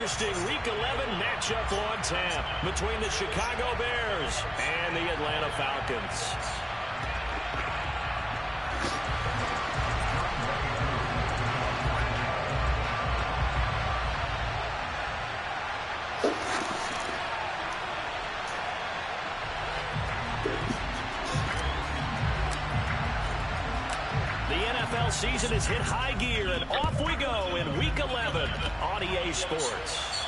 Interesting Week 11 matchup on tap between the Chicago Bears and the Atlanta Falcons. Season has hit high gear, and off we go in Week 11 on EA Sports.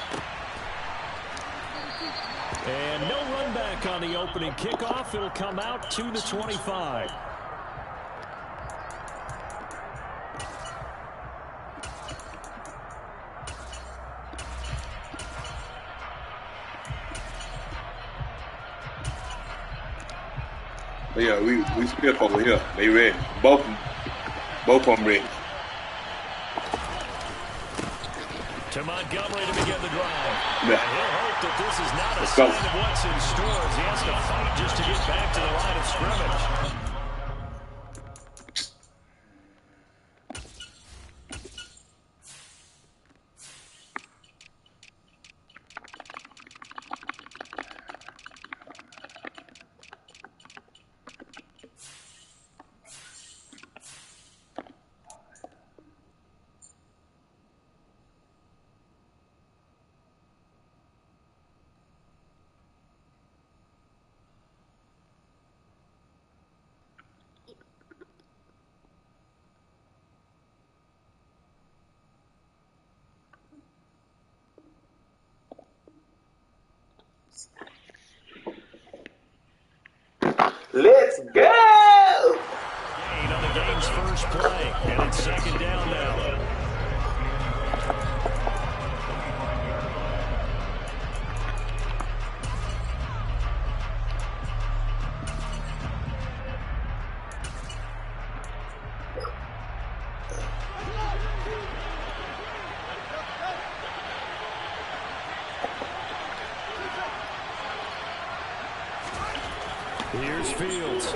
And no run back on the opening kickoff. It'll come out to the 25. Yeah, we stiff over here. They ready. Both of them ready. To Montgomery to begin the drive. Yeah. And he'll hope that this is not a sign of what's in store as he has to fight just to get back to the line of scrimmage. Let's go! Gain on the game's first play, and it's second down now. Here's Fields.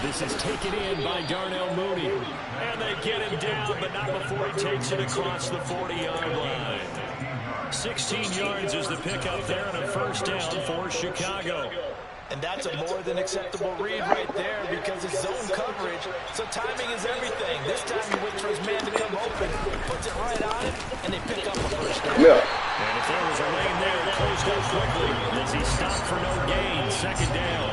This is taken in by Darnell Mooney. And they get him down, but not before he takes it across the 40-yard line. 16 yards is the pickup there and a first down for Chicago. And that's a more than acceptable read right there because it's zone coverage, so timing is everything. This time he waits for his man to come open, puts it right on it, and they pick up a first down. Yeah. And if there was a lane there, it closed out quickly as he stopped for no gain. Second down.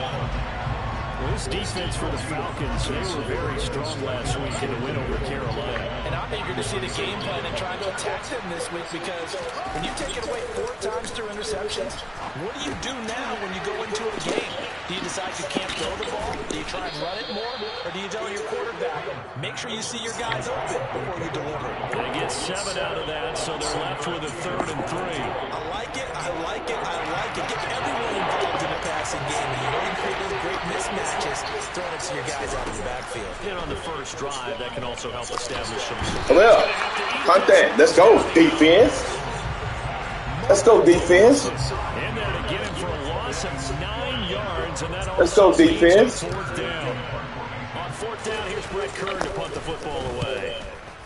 Well, this defense for the Falcons, they were very strong last week in the win over Carolina. And I'm eager to see the game plan and try to attack them this week because when you take it away 4 times through interceptions, what do you do now when you go into a game? Do you decide you can't throw the ball? Do you try and run it more? Or do you tell your quarterback, make sure you see your guys open before you deliver? They get 7 out of that, so they're left with a 3rd and 3. I like it, I like it, I like it. Get everyone involved in the passing game. And you know you create those great mismatches, throwing it to your guys out of the backfield. And on the first drive, that can also help establish some... Well, contact. Let's go, defense. Let's go, defense. And there to get him for a loss of 9 yards, and that Let's go, also defense. leads to 4th down. On 4th down, here's Brett Kern to punt the football away.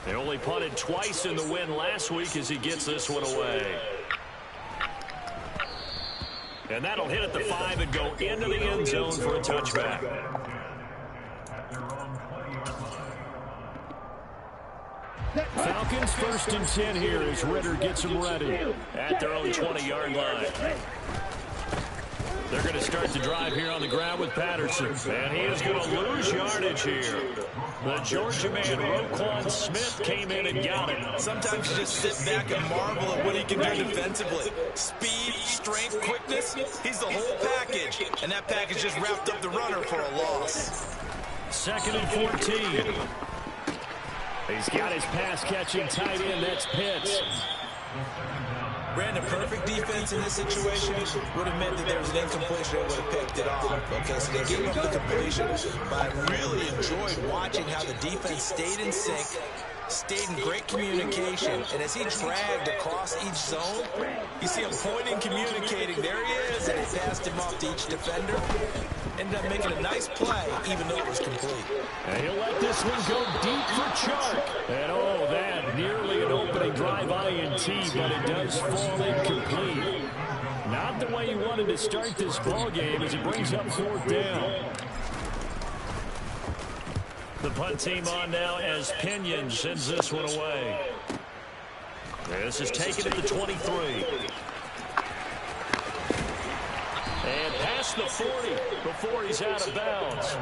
They only punted twice in the win last week as he gets this one away. And that'll hit at the 5 and go into the end zone for a touchback. Falcons 1st and 10 here as Ritter gets them ready at their own 20-yard line. They're going to start the drive here on the ground with Patterson. And he is going to lose yardage here. The Georgia man, Roquan Smith, came in and got it. Sometimes you just sit back and marvel at what he can do defensively. Speed, strength, quickness, he's the whole package. And that package just wrapped up the runner for a loss. 2nd and 14. He's got his pass-catching tight end. That's Pitts. Brandon, perfect defense in this situation would have meant that there was an incompletion that would have picked it off. Okay, so they gave up the completion, but I really enjoyed watching how the defense stayed in sync, stayed in great communication. And as he dragged across each zone, you see him pointing, communicating. There he is, and he passed him off to each defender. Ended up making a nice play, even though it was complete. And he'll let this one go deep for Chark. And oh, that nearly an opening drive INT, but it does fall incomplete. Not the way you wanted to start this ball game as it brings up 4th down. The punt team on now as Pinion sends this one away. This is taken at the 23. And past the 40 before he's out of bounds.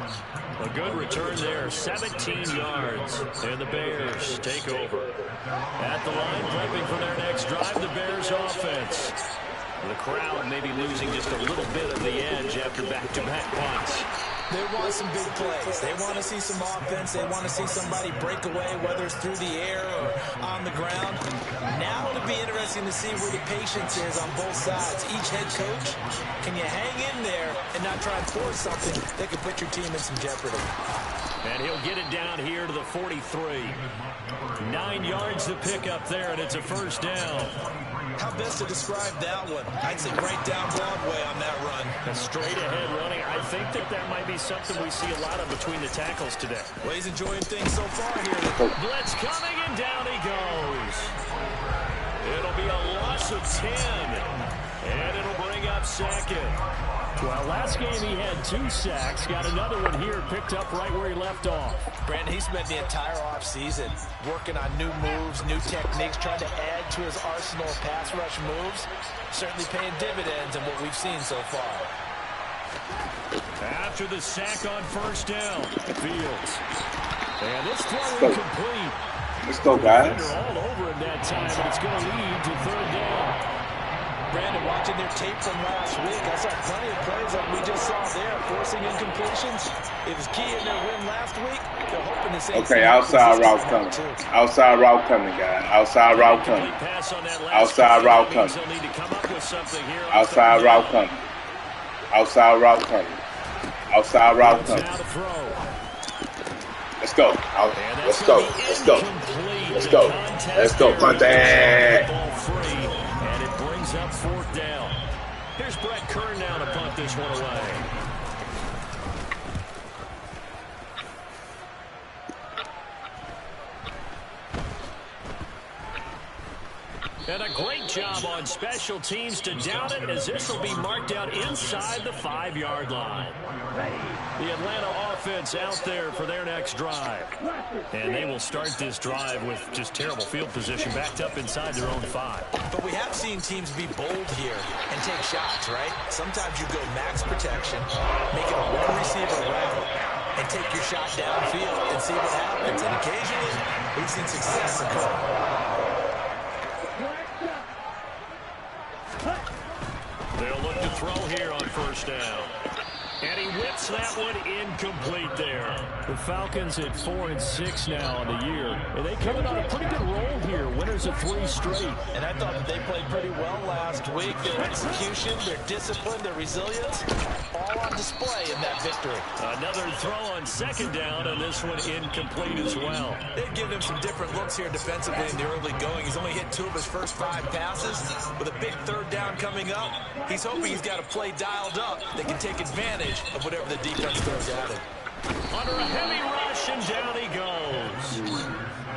A good return there, 17 yards. And the Bears take over. At the line, prepping for their next drive, the Bears offense. The crowd may be losing just a little bit of the edge after back-to-back punts. They want some big plays. They want to see some offense. They want to see somebody break away, whether it's through the air or on the ground. Now it'll be interesting to see where the patience is on both sides. Each head coach, can you hang in there and not try and force something that could put your team in some jeopardy? And he'll get it down here to the 43. 9 yards to pick up there, and it's a 1st down. How best to describe that one? I'd say right down Broadway on that run. A straight-ahead running. I think that might be something we see a lot of between the tackles today. Well, he's enjoying things so far here. Blitz coming, and down he goes. It'll be a loss of 10. And it'll bring up 2nd. Well, last game he had 2 sacks. Got another one here picked up right where he left off. Brandon, he spent the entire offseason working on new moves, new techniques, trying to add to his arsenal of pass rush moves. Certainly paying dividends in what we've seen so far. After the sack on 1st down, Fields. And this throw incomplete. Let's go, guys. All over him that time, but it's going to lead to 3rd down. Brandon, watching their tape from last week, I saw plenty of plays like we just saw there, forcing incompletions. It was key in their win last week. They're hoping the same. Okay, outside route coming. Outside route coming, guys. Outside route coming. Outside route coming. Outside route coming. Outside route coming. Outside route coming. Let's go. Let's go. Let's go. Let's go. Let's go. Punt that. And it brings up 4th down. Here's Brett Kern now to punt this one away. And a great job on special teams to down it, as this will be marked out inside the 5-yard line. The Atlanta offense out there for their next drive. And they will start this drive with just terrible field position backed up inside their own 5. But we have seen teams be bold here and take shots, right? Sometimes you go max protection, make it a one-receiver route, and take your shot downfield and see what happens. And occasionally, we've seen success occur. They'll look to throw here on 1st down. And he whips that one incomplete there. The Falcons at 4-6 now on the year. And they coming on a pretty good roll here. Winners of 3 straight. And I thought that they played pretty well last week. Their execution, their discipline, their resilience, all on display in that victory. Another throw on 2nd down, and this one incomplete as well. They've given him some different looks here defensively in the early going. He's only hit 2 of his first 5 passes. With a big 3rd down coming up, he's hoping he's got a play dialed up that can take advantage of whatever the defense throws at him. Under a heavy rush, and down he goes.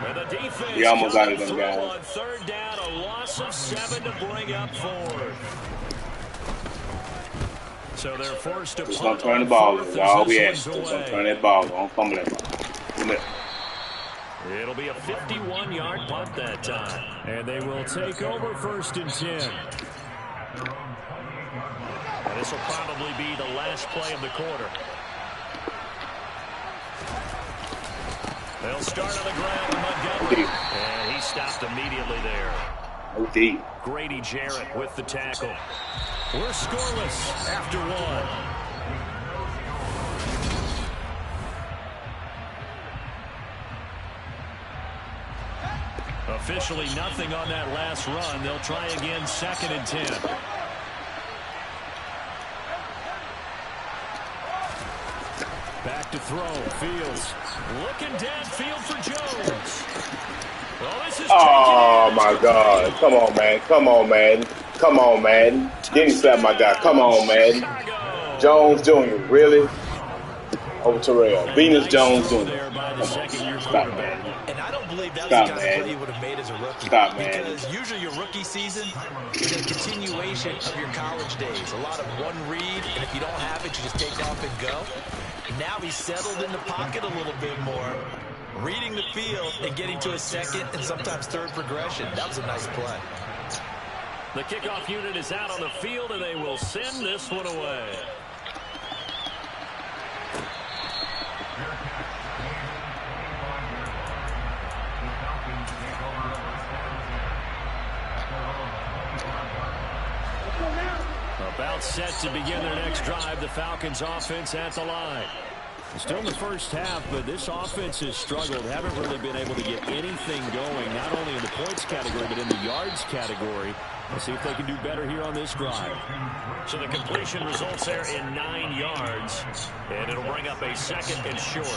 And the defense he almost got it, them guys. On 3rd down, a loss of 7 to bring up 4th. So they're forced to just gonna turn the ball. That's all we ask. Just gonna turn that ball. Don't fumble that ball. It'll be a 51-yard punt that time. And they will take over 1st and 10. And this will probably be the last play of the quarter. They'll start on the ground with Montgomery. And he stopped immediately there. OD. Grady Jarrett with the tackle. We're scoreless after 1. Officially nothing on that last run. They'll try again 2nd and 10. Back back to throw. Fields looking downfield for Jones. Well, this is Oh, my God. Come on, man. Come on, man. Come on, man. Didn't slap my guy. Come on, man. Jones Jr., really? Over Terrell. Venus Jones Jr. Stop, man. And I don't believe that's the kind of play you would have made as a rookie. Stop, man. Because usually your rookie season is a continuation of your college days. A lot of one read, and if you don't have it, you just take off and go. Now he's settled in the pocket a little bit more, reading the field and getting to a second and sometimes third progression. That was a nice play. The kickoff unit is out on the field, and they will send this one away. About set to begin their next drive, the Falcons offense at the line. Still in the first half, but this offense has struggled. Haven't really been able to get anything going, not only in the points category, but in the yards category. Let's see if they can do better here on this drive. So the completion results there in 9 yards, and it'll bring up a second and short.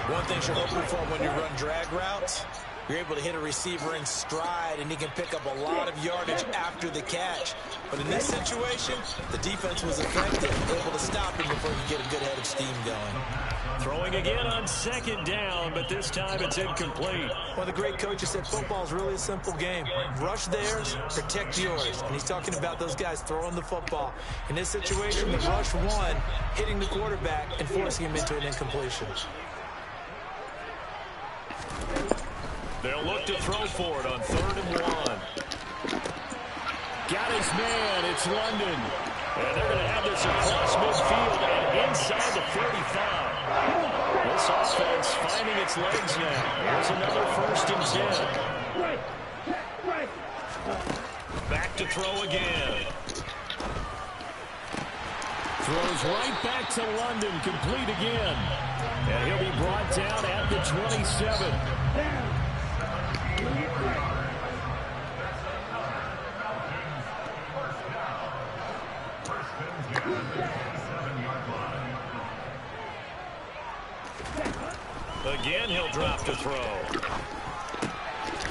One thing you're hoping for when you run drag routes, you're able to hit a receiver in stride, and he can pick up a lot of yardage after the catch. But in this situation, the defense was effective, able to stop him before you get a good head of steam going. Throwing again on second down, but this time it's incomplete. Well, the great coach said football is really a simple game. Rush theirs, protect yours. And he's talking about those guys throwing the football. In this situation, the rush won, hitting the quarterback and forcing him into an incompletion. They'll look to throw for it on 3rd and 1. Got his man. It's London. And they're going to have this across midfield and inside the 45. This offense finding its legs now. Here's another 1st and 10. Back to throw again. Throws right back to London. Complete again. And he'll be brought down at the 27. Again, he'll drop to throw.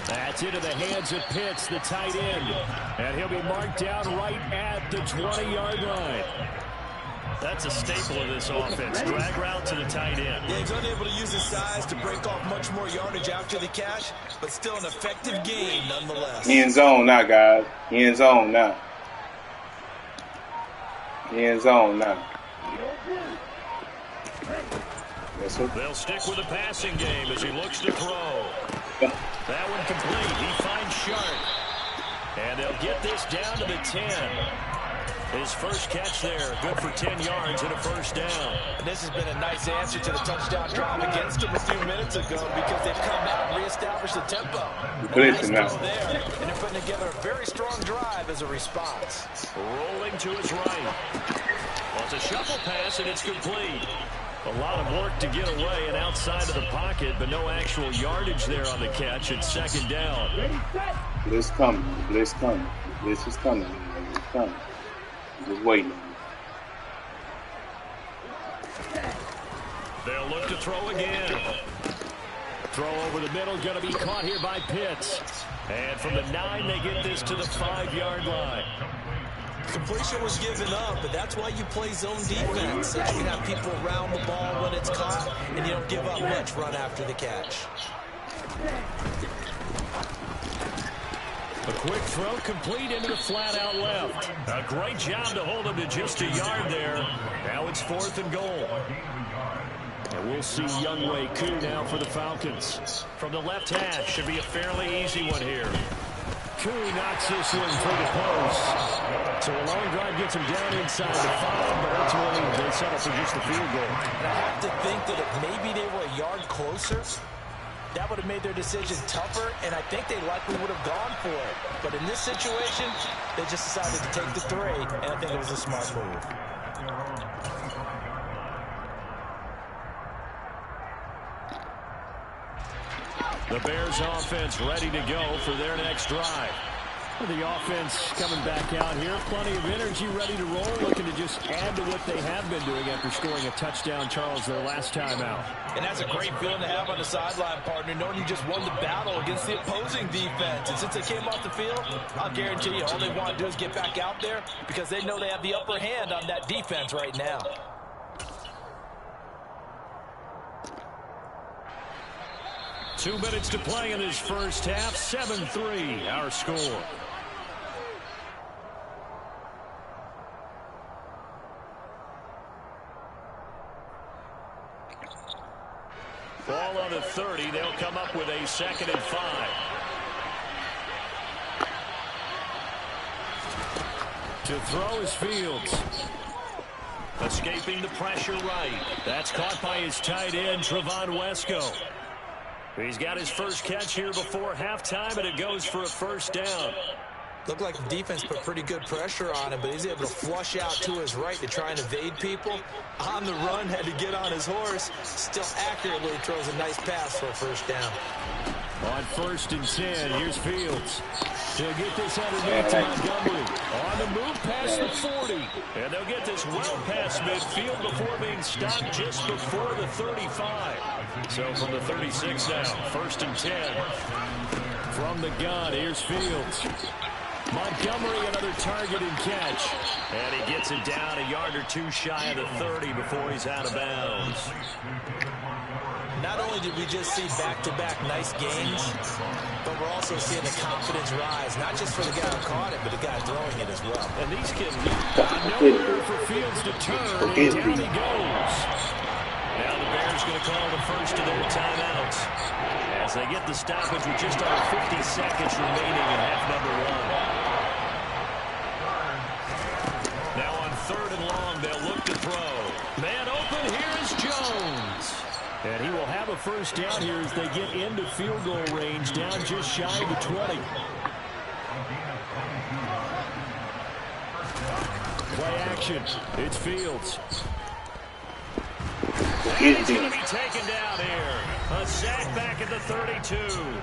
That's into the hands of Pitts, the tight end. And he'll be marked down right at the 20-yard line. That's a staple of this offense. Drag route to the tight end. Yeah, he's unable to use his size to break off much more yardage after the catch, but still an effective game nonetheless. He in zone now, guys. He in zone now. He in zone now. Yes, sir. They'll stick with the passing game as he looks to throw. That one complete. He finds Sharp. And they'll get this down to the 10. His first catch there, good for 10 yards and a 1st down. And this has been a nice answer to the touchdown drive against him a few minutes ago because they've come out and reestablished the tempo. Nice throw there, and they're putting together a very strong drive as a response. Rolling to his right. Well, it's a shuffle pass, and it's complete. A lot of work to get away and outside of the pocket, but no actual yardage there on the catch. It's 2nd down. Blitz coming. Blitz coming. Blitz is coming. Blitz coming. Just waiting. They'll look to throw again. Throw over the middle, going to be caught here by Pitts. And from the 9, they get this to the 5-yard line. Completion was given up, but that's why you play zone defense. So you can have people around the ball when it's caught, and you don't give up much run after the catch. A quick throw complete into the flat out left. A great job to hold him to just a yard there. Now it's 4th and goal. And we'll see Younghoe Koo now for the Falcons. From the left hash, should be a fairly easy one here. Koo knocks this one through the post. So a long drive gets him down inside the 5, but ultimately they settle for just the field goal. And I have to think that if maybe they were a yard closer, that would have made their decision tougher, and I think they likely would have gone for it. But in this situation, they just decided to take the 3, and I think it was a smart move. The Bears offense ready to go for their next drive. The offense coming back out here. Plenty of energy, ready to roll, looking to just add to what they have been doing after scoring a touchdown, Charles, their last time out. And that's a great feeling to have on the sideline, partner, knowing you just won the battle against the opposing defense. And since they came off the field, I'll guarantee you all they want to do is get back out there because they know they have the upper hand on that defense right now. Two minutes to play in this first half. 7-3, our score. Ball on the 30. They'll come up with a 2nd and 5. To throw is Fields. Escaping the pressure right. That's caught by his tight end, Trevon Wesco. He's got his first catch here before halftime, and it goes for a first down. Looked like the defense put pretty good pressure on him, but he's able to flush out to his right to try and evade people. On the run, had to get on his horse. Still accurately throws a nice pass for a first down. On 1st and 10, here's Fields. He'll get this underneath to Montgomery. On the move past the 40. And they'll get this well past midfield before being stopped just before the 35. So from the 36 now, 1st and 10. From the gun, here's Fields. Montgomery, another target and catch. And he gets it down a yard or two shy of the 30 before he's out of bounds. Not only did we just see back-to-back nice games, but we're also seeing the confidence rise, not just for the guy who caught it, but the guy throwing it as well. And these kids nowhere for Fields to turn, and down he goes. Now the Bears going to call the first of their timeouts as they get the stoppage with just under 50 seconds remaining in half number 1. Now on 3rd and long, they'll look to throw. Man open, here is Jones. And he will have a first down here as they get into field goal range, down just shy of the 20. Play action. It's Fields. And he's going to be taken down here. A sack back at the 32.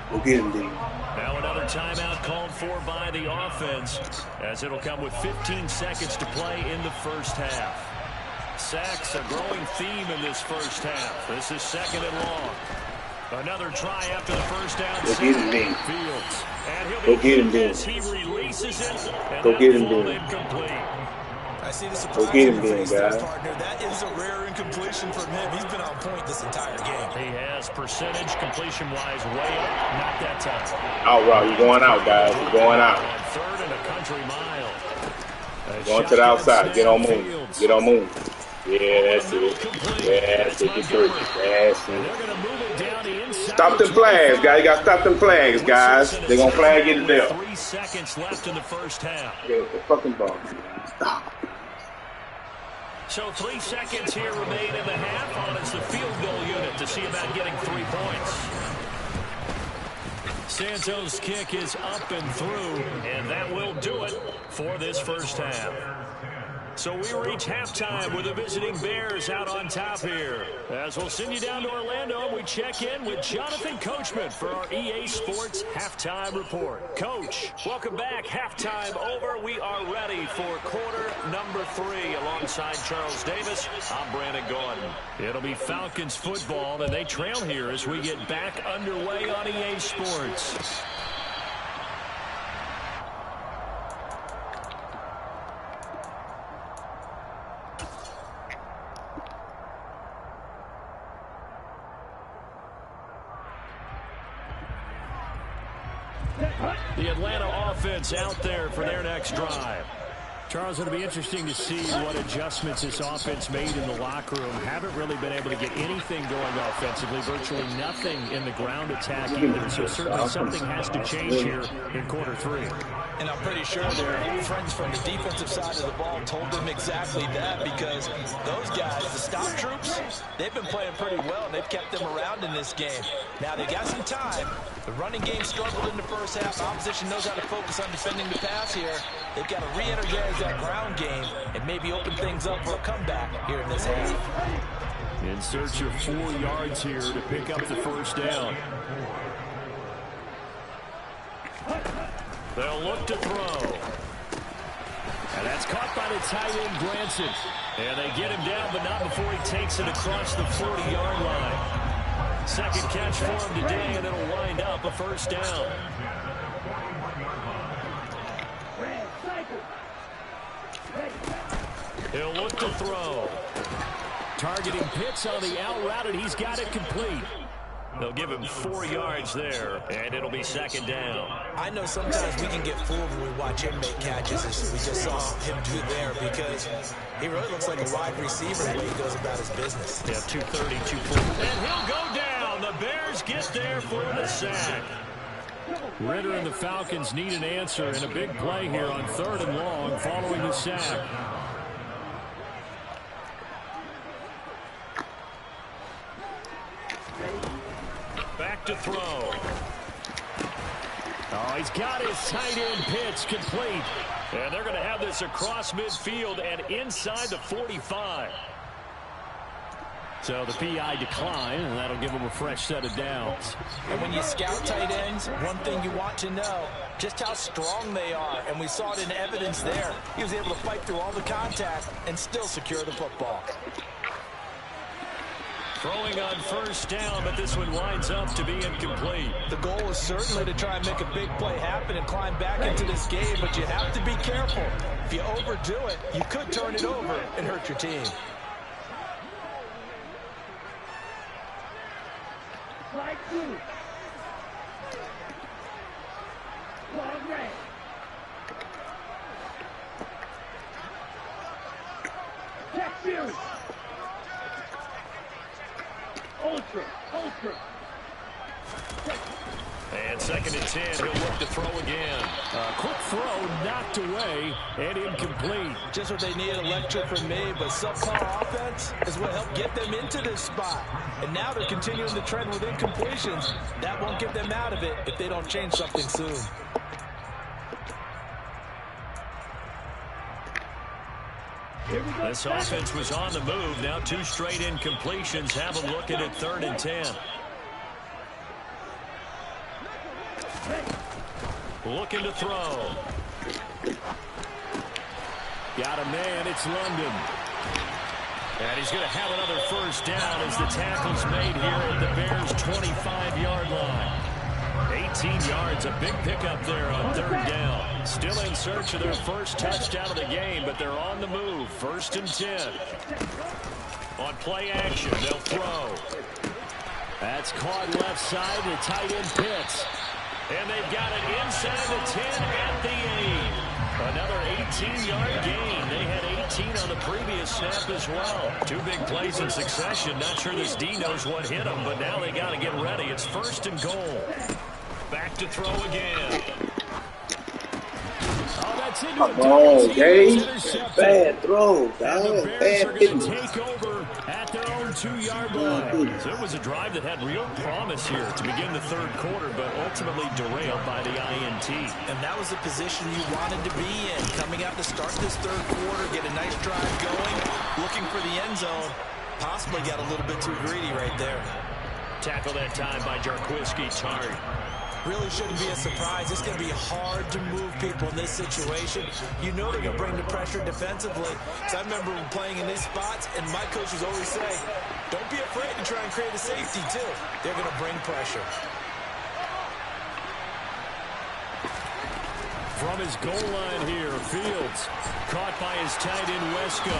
Go get him, D. Now another timeout called for by the offense, as it'll come with 15 seconds to play in the first half. Sacks, a growing theme in this first half. This is 2nd and long. Another try after the first down. Go get him, D. Fields. And he'll Go get him, D. he releases it. And go get him, D. Incomplete. I see the surprise go get him, in your face, guys. partner. That is a rare incompletion from him. He's been on point this entire game. He has percentage completion-wise way up. Not that time. Out route. You're going out, guys. You're going out. 3rd and a country mile. Going to the outside. Get on move. Get on move. Yeah, that's it. That's it. That's it. Stop them flags, guys. You got to stop them flags, guys. They're going to flag it there. 3 seconds left in the first half. Get the fucking ball. Stop. So 3 seconds here remain in the half on as the field goal unit to see about getting 3 points. Santos' kick is up and through, and that will do it for this first half. So we reach halftime with the visiting Bears out on top here. As we'll send you down to Orlando, we check in with Jonathan Coachman for our EA Sports Halftime Report. Coach, welcome back. Halftime over. We are ready for quarter number 3 alongside Charles Davis. I'm Brandon Gordon. It'll be Falcons football, and they trail here as we get back underway on EA Sports. The Atlanta offense out there for their next drive. Charles, it'll be interesting to see what adjustments this offense made in the locker room. Haven't really been able to get anything going offensively, virtually nothing in the ground attack either. So certainly something has to change here in quarter 3. And I'm pretty sure their friends from the defensive side of the ball told them exactly that, because those guys, the stop troops, they've been playing pretty well, and they've kept them around in this game. Now, they got some time. The running game struggled in the first half. The opposition knows how to focus on defending the pass here. They've got to re-energize that ground game and maybe open things up for a comeback here in this half. In search of 4 yards here to pick up the first down. They'll look to throw. And that's caught by the tight end, Granson. And they get him down, but not before he takes it across the 40-yard line. Second catch for him today, and it'll wind up a first down. He'll look to throw. Targeting Pitts on the out route, and he's got it complete. They'll give him 4 yards there, and it'll be second down. I know sometimes we can get fooled when we watch him make catches, as we just saw him do there, because he really looks like a wide receiver the way he goes about his business. Yeah, 230, 240. And he'll go down. The Bears get there for the sack. Ritter and the Falcons need an answer, and a big play here on 3rd and long following the sack. Back to throw. Oh, he's got his tight end Pitts complete. And they're going to have this across midfield and inside the 45. So the PI decline, and that'll give them a fresh set of downs. And when you scout tight ends, one thing you want to know, just how strong they are. And we saw it in evidence there. He was able to fight through all the contact and still secure the football. Throwing on first down, but this one winds up to be incomplete. The goal is certainly to try and make a big play happen and climb back into this game, but you have to be careful. If you overdo it, you could turn it over and hurt your team. Slide through. Long red. Check series. Ultra. And 2nd and 10, he'll look to throw again. Quick throw knocked away and incomplete. Just what they need, electric from me, but subpar offense is what helped get them into this spot. And now they're continuing the trend with incompletions. That won't get them out of it if they don't change something soon. This offense was on the move. Now 2 straight incompletions have them looking at 3rd and 10. Looking to throw. Got a man. It's London. And he's going to have another first down as the tackle's made here at the Bears' 25-yard line. 18 yards, a big pickup there on 3rd down. Still in search of their first touchdown of the game, but they're on the move. 1st and 10. On play action, they'll throw. That's caught left side, the tight end Pitts. And they've got it inside the 10 at the 8. Another 18-yard gain. They had 18 on the previous snap as well. 2 big plays in succession. Not sure this D knows what hit them, but now they got to get ready. It's 1st and goal. Back to throw again. Oh, that's into a bad throw, dog. Bad hitting. Take over at their own 2-yard line. So it was a drive that had real promise here to begin the 3rd quarter, but ultimately derailed by the INT. And that was the position you wanted to be in. Coming out to start this 3rd quarter, get a nice drive going, looking for the end zone. Possibly got a little bit too greedy right there. Tackle that time by Jarquiski Tart. Really shouldn't be a surprise. It's going to be hard to move people in this situation. You know they're going to bring the pressure defensively. So I remember playing in these spots, and my coaches always say, don't be afraid to try and create a safety, too. They're going to bring pressure. From his goal line here, Fields caught by his tight end Wesco.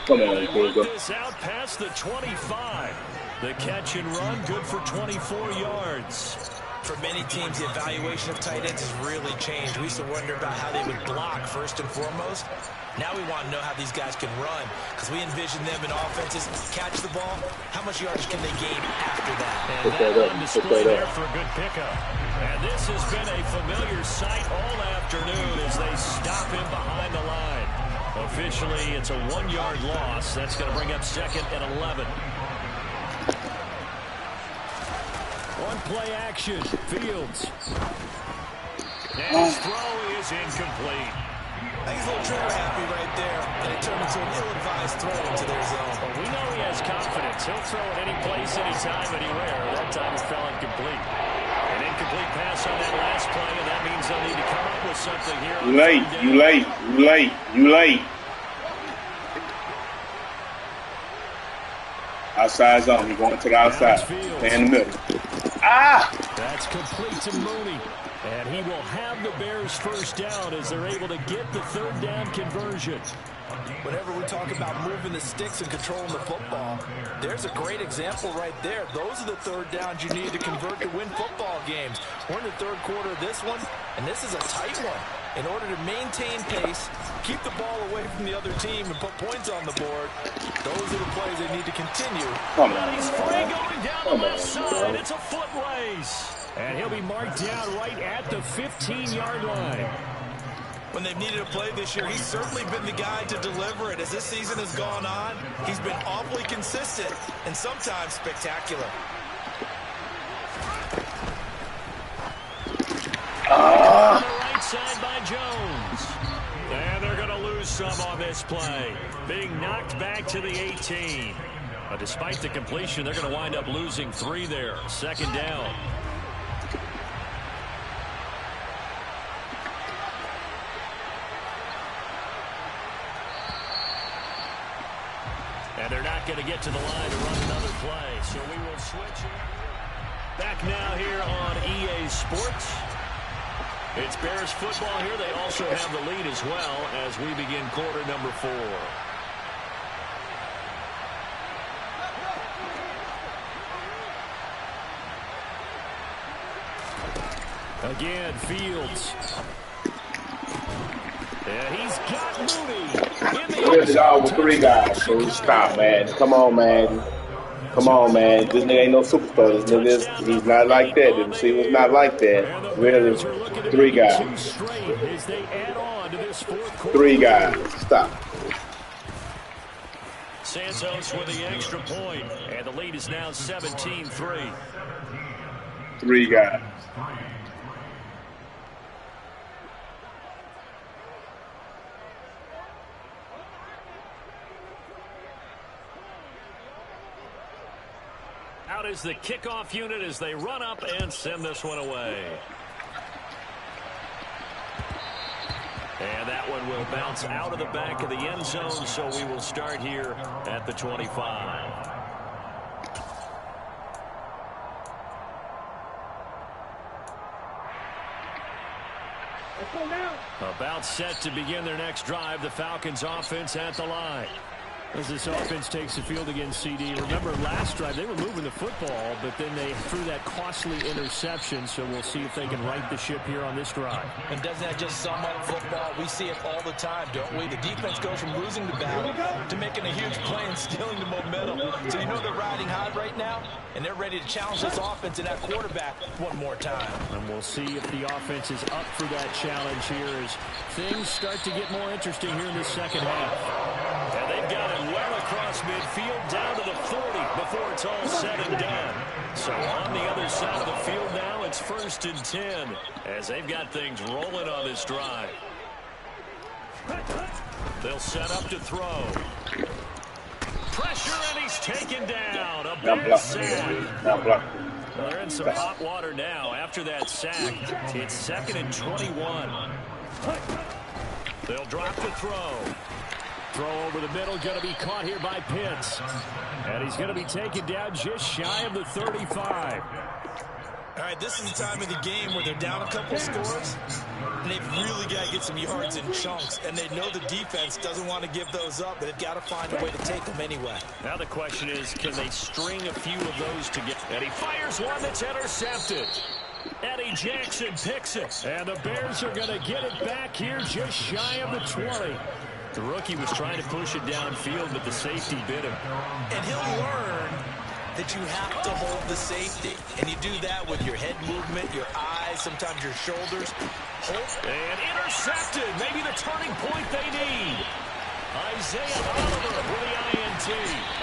Come on, Guru. This out past the 25. The catch and run, good for 24 yards. For many teams, the evaluation of tight ends has really changed. We used to wonder about how they would block first and foremost. Now we want to know how these guys can run, because we envision them in offenses catch the ball. How much yardage can they gain after that? And that on display there for a good pickup. And this has been a familiar sight all afternoon as they stop him behind the line. Officially, it's a 1-yard loss. That's going to bring up 2nd and 11. On play action, Fields. And his throw is incomplete. I think he's a little trigger happy right there, and it turned into an ill-advised throw into their zone. Well, we know he has confidence. He'll throw it any place, anytime, anywhere. That time it fell incomplete. An incomplete Incomplete pass on that last play, and that means they'll need to come up with something here. You late, you late, you late, you late. Outside zone. He's going to the outside. Stay in the middle. Ah! That's complete to Mooney. And he will have the Bears first down as they're able to get the third down conversion. Whenever we talk about moving the sticks and controlling the football, there's a great example right there. Those are the third downs you need to convert to win football games. We're in the third quarter of this one, and this is a tight one. In order to maintain pace, keep the ball away from the other team, and put points on the board, those are the plays they need to continue. Come on. He's free going down the left side. It's a foot race. And he'll be marked down right at the 15-yard line. When they've needed a play this year, he's certainly been the guy to deliver it. As this season has gone on, he's been awfully consistent and sometimes spectacular. On the right side by Jones. And they're going to lose some on this play. Being knocked back to the 18. But despite the completion, they're going to wind up losing 3 there. Second down. And they're not going to get to the line to run another play. So we will switch back now here on EA Sports. It's Bears football here. They also have the lead as well as we begin quarter number 4. Again, Fields. And he's got Mooney. Look at the dog with 3 guys. So stop, man. Come on, man. Come on, man. This nigga ain't no superstar. This nigga, he's not like that. Didn't see was not like that. Really, 3 guys. 3 guys. Stop. Santos with the extra point, and the lead is now 17-3. 3 guys. Out is the kickoff unit as they run up and send this one away. And that one will bounce out of the back of the end zone, so we will start here at the 25. About set to begin their next drive, the Falcons offense at the line. As this offense takes the field against CD. Remember last drive, they were moving the football, but then they threw that costly interception, so we'll see if they can right the ship here on this drive. And doesn't that just sum up football? We see it all the time, don't we? The defense goes from losing the battle to making a huge play and stealing the momentum. So you know they're riding high right now, and they're ready to challenge this offense and that quarterback one more time. And we'll see if the offense is up for that challenge here as things start to get more interesting here in the second half. And they've got it well across midfield down to the 40 before it's all said and done. So on the other side of the field now, it's 1st and 10 as they've got things rolling on this drive. They'll set up to throw. Pressure, and he's taken down. A big sack. They're in some hot water now after that sack. It's 2nd and 21. They'll drop the throw. Throw over the middle, going to be caught here by Pitts. And he's going to be taken down just shy of the 35. All right, this is the time of the game where they're down a couple scores, and they've really got to get some yards in chunks, and they know the defense doesn't want to give those up, but they've got to find a way to take them anyway. Now the question is, can they string a few of those together? And he fires one that's intercepted. Eddie Jackson picks it, and the Bears are going to get it back here just shy of the 20. The rookie was trying to push it downfield, but the safety bit him. And he'll learn that you have to hold the safety. And you do that with your head movement, your eyes, sometimes your shoulders. And intercepted. Maybe the turning point they need. Isaiah Oliver with the INT.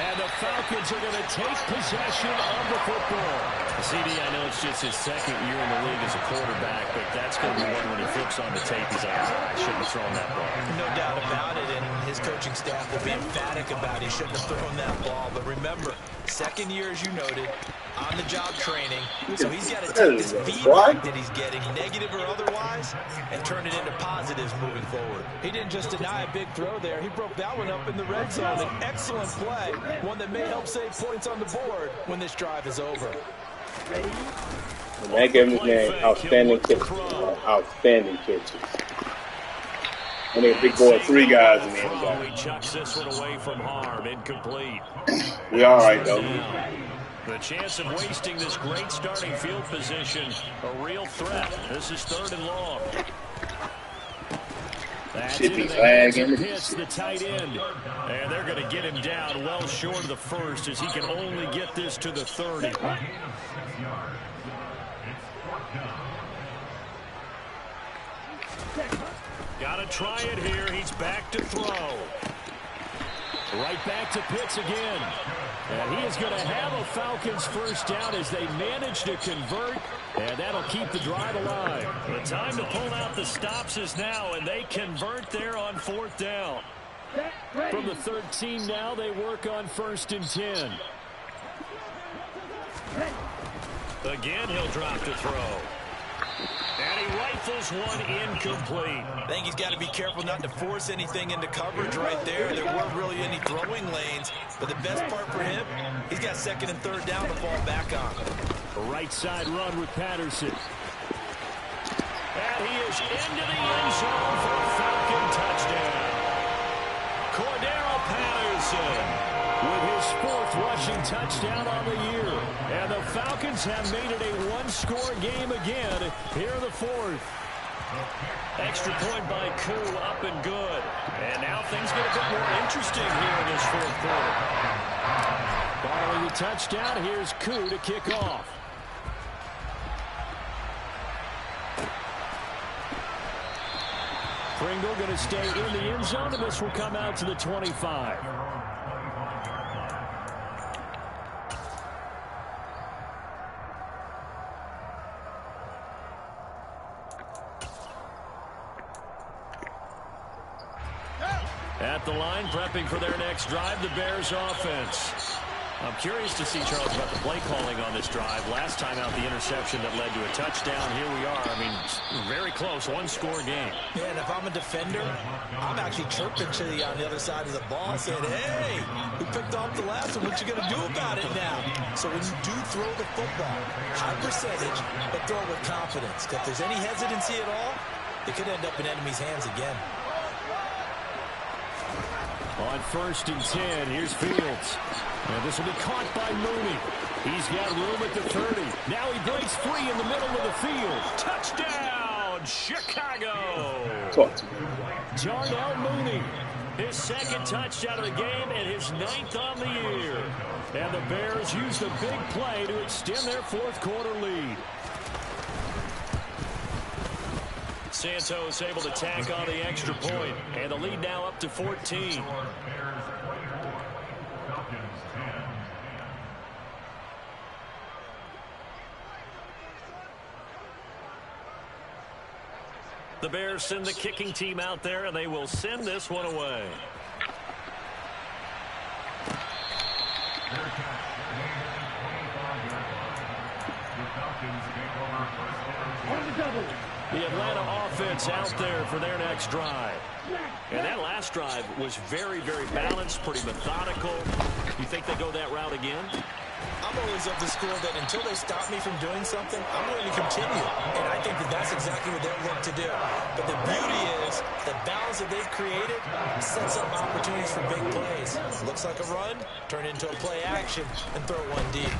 And the Falcons are going to take possession of the football. CD, I know it's just his 2nd year in the league as a quarterback, but that's going to be one when he flips looks on the tape, he's like, I shouldn't have thrown that ball. No doubt about it, and his coaching staff will be emphatic about he shouldn't have thrown that ball. But remember, second year, as you noted, on-the-job training, so he's got to take this feedback that he's getting, negative or otherwise, and turn it into positives moving forward. He didn't just deny a big throw there. He broke that one up in the red zone. An excellent play, one that may help save points on the board when this drive is over. And that gave his name outstanding catches. Outstanding catches. And a big boy, 3 guys in the end zone. He chucks this one away from harm, incomplete. We all right, though. The chance of wasting this great starting field position, a real threat. This is 3rd and long. That's into the hands of Pitts, the tight end. And they're going to get him down well short of the first as he can only get this to the 30. Got to try it here. He's back to throw. Right back to Pitts again. And he is going to have a Falcons first down as they manage to convert. And that'll keep the drive alive. The time to pull out the stops is now, and they convert there on 4th down. From the 13 now, they work on 1st and 10. Again, he'll drop to throw. And he rifles one incomplete. I think he's got to be careful not to force anything into coverage right there. There weren't really any throwing lanes. But the best part for him, he's got 2nd and 3rd down to fall back on. A right side run with Patterson. And he is into the end zone for a Falcon touchdown. Cordero Patterson with his 4th rushing touchdown on the year. And the Falcons have made it a 1-score game again here in the 4th. Extra point by Koo, up and good. And now things get a bit more interesting here in this 4th quarter. Following the touchdown, here's Koo to kick off. Pringle going to stay in the end zone, and this will come out to the 25. At the line, prepping for their next drive, the Bears offense. I'm curious to see, Charles, about the play calling on this drive. Last time out, the interception that led to a touchdown. Here we are. I mean, very close, 1-score game. Yeah, and if I'm a defender, I'm actually chirping to you on the other side of the ball, saying, hey, we picked off the last one. What you going to do about it now? So when you do throw the football, high percentage, but throw it with confidence. If there's any hesitancy at all, it could end up in enemy's hands again. On 1st and 10, here's Fields. And this will be caught by Mooney. He's got room at the 30. Now he breaks free in the middle of the field. Touchdown, Chicago! Talk to me. Darnell Mooney, his 2nd touchdown of the game and his 9th on the year. And the Bears use the big play to extend their 4th quarter lead. Santos able to tack on the extra point, and the lead now up to 14. The Bears send the kicking team out there, and they will send this one away. On the double. The Atlanta offense out there for their next drive. And that last drive was very, very balanced, pretty methodical. You think they go that route again? I'm always of the school that until they stop me from doing something, I'm going to continue. And I think that that's exactly what they'll look to do. But the beauty is the balance that they've created sets up opportunities for big plays. Looks like a run, turn into a play action, and throw one deep.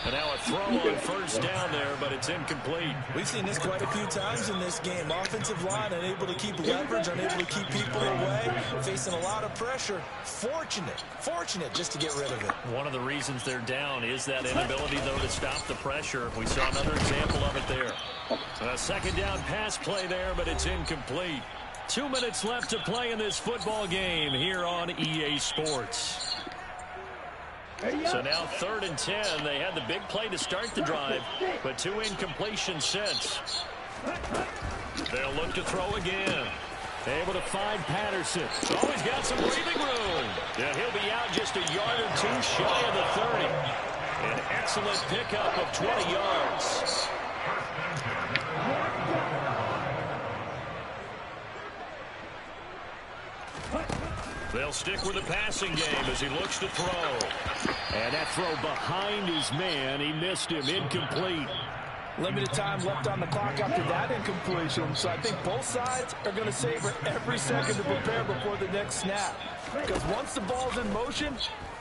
And now a throw on 1st down there, but it's incomplete. We've seen this quite a few times in this game. Offensive line unable to keep leverage, unable to keep people away, facing a lot of pressure. Fortunate just to get rid of it. One of the reasons they're down is that inability, though, to stop the pressure. We saw another example of it there. A 2nd down pass play there, but it's incomplete. 2 minutes left to play in this football game here on EA Sports. So now 3rd and 10. They had the big play to start the drive, but 2 incompletions since. look to throw again. Able to find Patterson. Oh, he's got some breathing room. Yeah, he'll be out just a yard or two shy of the 30. An excellent pickup of 20 yards. They'll stick with the passing game as he looks to throw. And that throw behind his man. He missed him. Incomplete. Limited time left on the clock after that incompletion. So I think both sides are going to savor every second to prepare before the next snap. Because once the ball's in motion,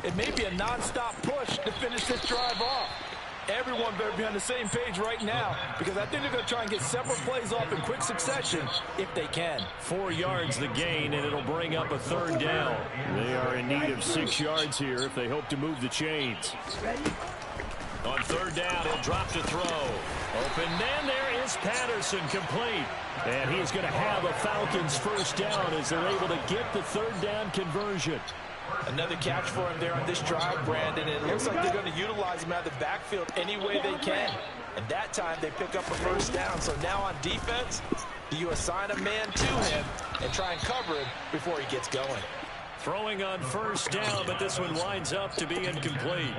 it may be a non-stop push to finish this drive off. Everyone better be on the same page right now, because I think they're going to try and get several plays off in quick succession if they can. 4 yards the gain, and it'll bring up a third down. They are in need of 6 yards here if they hope to move the chains. On third down, he'll drop to throw. Open man, there is Patterson, complete. And he's going to have a Falcons first down as they're able to get the third down conversion. Another catch for him there on this drive, Brandon. It looks like they're going to utilize him out of the backfield any way they can. And that time they pick up a first down. So now on defense, do you assign a man to him and try and cover him before he gets going? Throwing on first down, but this one winds up to be incomplete.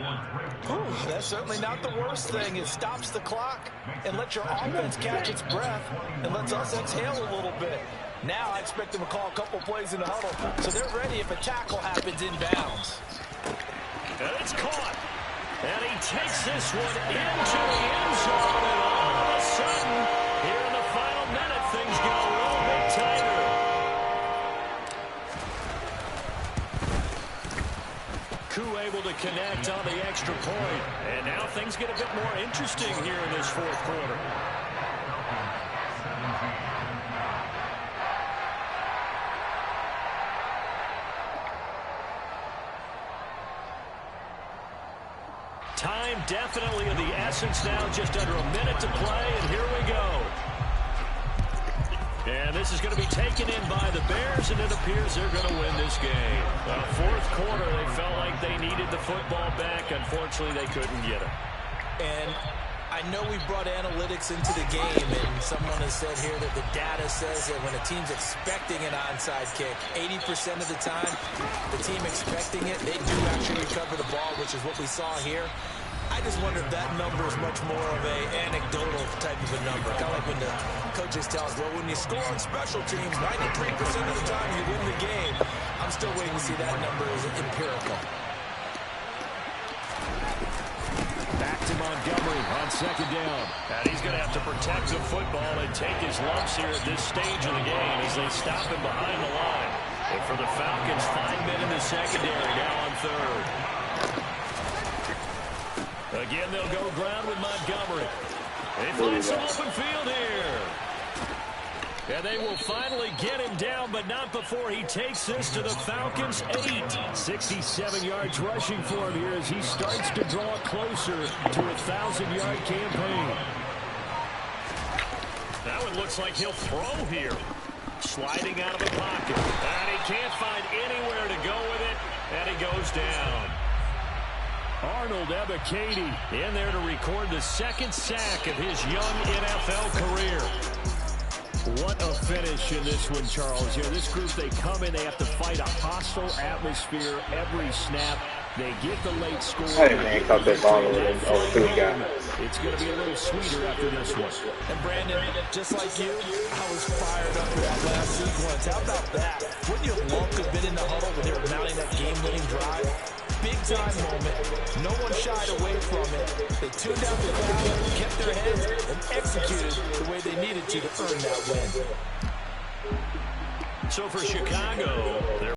Ooh, that's certainly not the worst thing. It stops the clock and lets your offense catch its breath and lets us exhale a little bit. Now I expect them to call a couple plays in the huddle, so they're ready if a tackle happens inbounds. And it's caught. And he takes this one into the end zone, and all of a sudden, here in the final minute, things get a little bit tighter. Koo able to connect on the extra point. And now things get a bit more interesting here in this fourth quarter. Time definitely of the essence now, just under a minute to play, and here we go. And this is going to be taken in by the Bears, and it appears they're going to win this game. Fourth quarter, they felt like they needed the football back. Unfortunately, they couldn't get it. And I know we brought analytics into the game, and someone has said here that the data says that when a team's expecting an onside kick, 80% of the time, the team expecting it, they do actually recover the ball, which is what we saw here. I just wonder if that number is much more of a anecdotal type of a number. Kind of like when the coaches tell us, well, when you score on special teams, 93% of the time you win the game. I'm still waiting to see that number is empirical. Back to Montgomery on second down. And he's going to have to protect the football and take his lumps here at this stage of the game as they stop him behind the line. And for the Falcons, 5 men in the secondary now on third. Again, they'll go ground with Montgomery. They find some open field here. And they will finally get him down, but not before he takes this to the Falcons' 8. 67 yards rushing for him here as he starts to draw closer to a 1,000-yard campaign. That one looks like he'll throw here. Sliding out of the pocket. And he can't find anywhere to go with it, and he goes down. Arnold Ebiketie in there to record the second sack of his young NFL career. What a finish in this one, Charles. You know, this group, they come in, they have to fight a hostile atmosphere every snap. They get the late score. I didn't man caught that ball over 3 guys. It's going to be a little sweeter after this one. And Brandon, just like you, I was fired up for that last sequence. How about that? Wouldn't you have loved to have been in the huddle when they were mounting that game-winning drive? Big-time moment. No one shied away from it. They tuned out the crowd, kept their heads, and executed the way they needed to earn that win. So for Chicago, they're